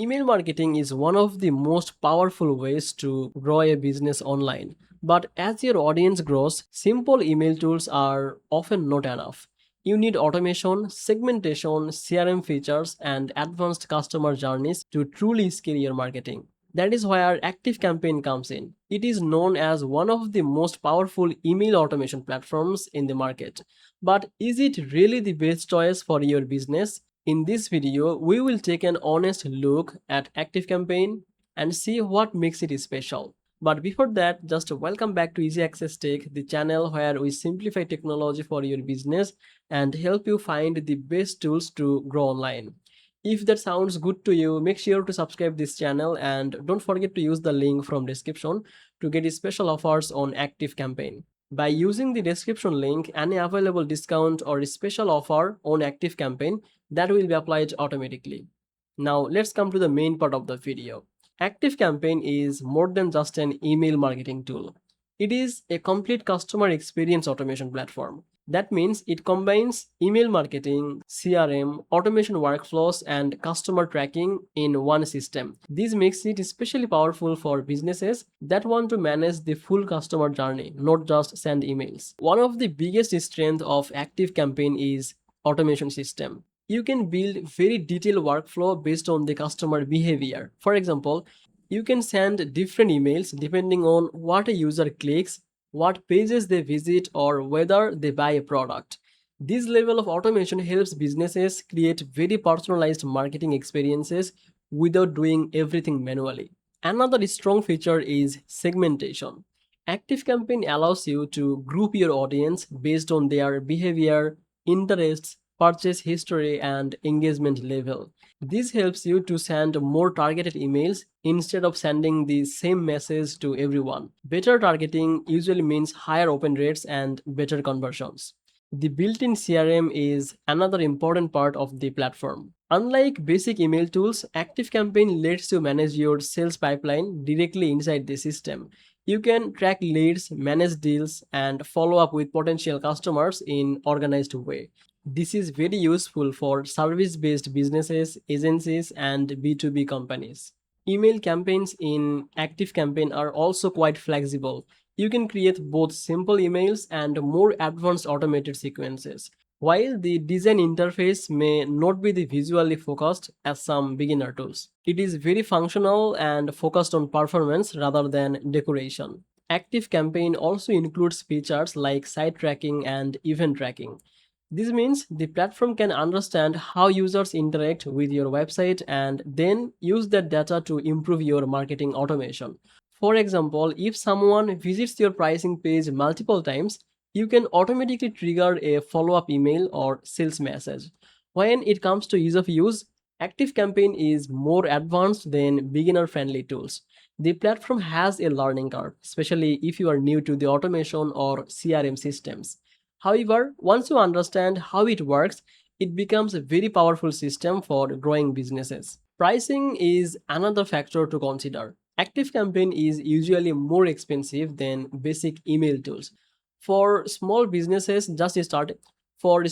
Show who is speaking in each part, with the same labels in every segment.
Speaker 1: Email marketing is one of the most powerful ways to grow a business online. But as your audience grows, simple email tools are often not enough. You need automation, segmentation, CRM features, and advanced customer journeys to truly scale your marketing. That is why our ActiveCampaign comes in. It is known as one of the most powerful email automation platforms in the market. But is it really the best choice for your business? In this video, we will take an honest look at ActiveCampaign and see what makes it special. But before that, just welcome back to Easy Access Tech, the channel where we simplify technology for your business and help you find the best tools to grow online. If that sounds good to you, make sure to subscribe this channel and don't forget to use the link from description to get special offers on ActiveCampaign. By using the description link, any available discount or special offer on ActiveCampaign that will be applied automatically. Now let's come to the main part of the video. ActiveCampaign is more than just an email marketing tool. It is a complete customer experience automation platform. That means it combines email marketing, CRM, automation workflows, and customer tracking in one system. This makes it especially powerful for businesses that want to manage the full customer journey, not just send emails. One of the biggest strengths of ActiveCampaign is automation system. You can build very detailed workflow based on the customer behavior. For example, you can send different emails depending on what a user clicks, what pages they visit, or whether they buy a product. This level of automation helps businesses create very personalized marketing experiences without doing everything manually. Another strong feature is segmentation. ActiveCampaign allows you to group your audience based on their behavior, interests, purchase history, and engagement level. This helps you to send more targeted emails instead of sending the same message to everyone. Better targeting usually means higher open rates and better conversions. The built-in CRM is another important part of the platform. Unlike basic email tools, ActiveCampaign lets you manage your sales pipeline directly inside the system. You can track leads, manage deals, and follow up with potential customers in organized way. This is very useful for service-based businesses, agencies, and B2B companies. Email campaigns in ActiveCampaign are also quite flexible. You can create both simple emails and more advanced automated sequences. While the design interface may not be the visually focused as some beginner tools, it is very functional and focused on performance rather than decoration. ActiveCampaign also includes features like site tracking and event tracking. This means the platform can understand how users interact with your website and then use that data to improve your marketing automation. For example, if someone visits your pricing page multiple times, you can automatically trigger a follow-up email or sales message. When it comes to ease of use, ActiveCampaign is more advanced than beginner-friendly tools. The platform has a learning curve, especially if you are new to the automation or CRM systems. However, once you understand how it works, it becomes a very powerful system for growing businesses. Pricing is another factor to consider. ActiveCampaign is usually more expensive than basic email tools. For small businesses just start for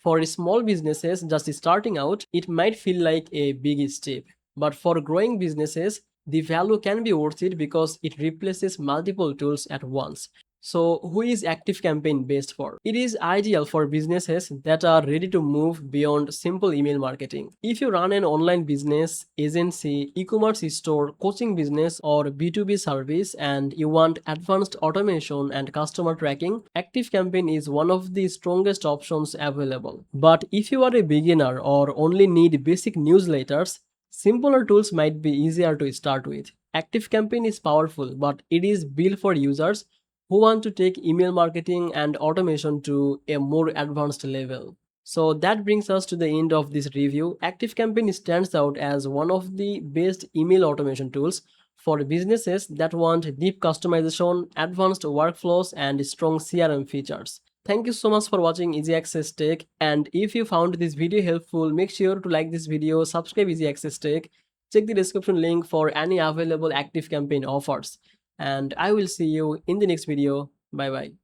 Speaker 1: for small businesses just starting out, it might feel like a big step. But for growing businesses, the value can be worth it because it replaces multiple tools at once. So, who is ActiveCampaign based for? It is ideal for businesses that are ready to move beyond simple email marketing. If you run an online business, agency, e-commerce store, coaching business, or B2B service and you want advanced automation and customer tracking, ActiveCampaign is one of the strongest options available. But if you are a beginner or only need basic newsletters, simpler tools might be easier to start with. ActiveCampaign is powerful, but it is built for users who want to take email marketing and automation to a more advanced level. So that brings us to the end of this review. ActiveCampaign stands out as one of the best email automation tools for businesses that want deep customization, advanced workflows, and strong CRM features. Thank you so much for watching Easy Access Tech, and if you found this video helpful, make sure to like this video, subscribe Easy Access Tech, check the description link for any available ActiveCampaign offers. And I will see you in the next video. Bye bye.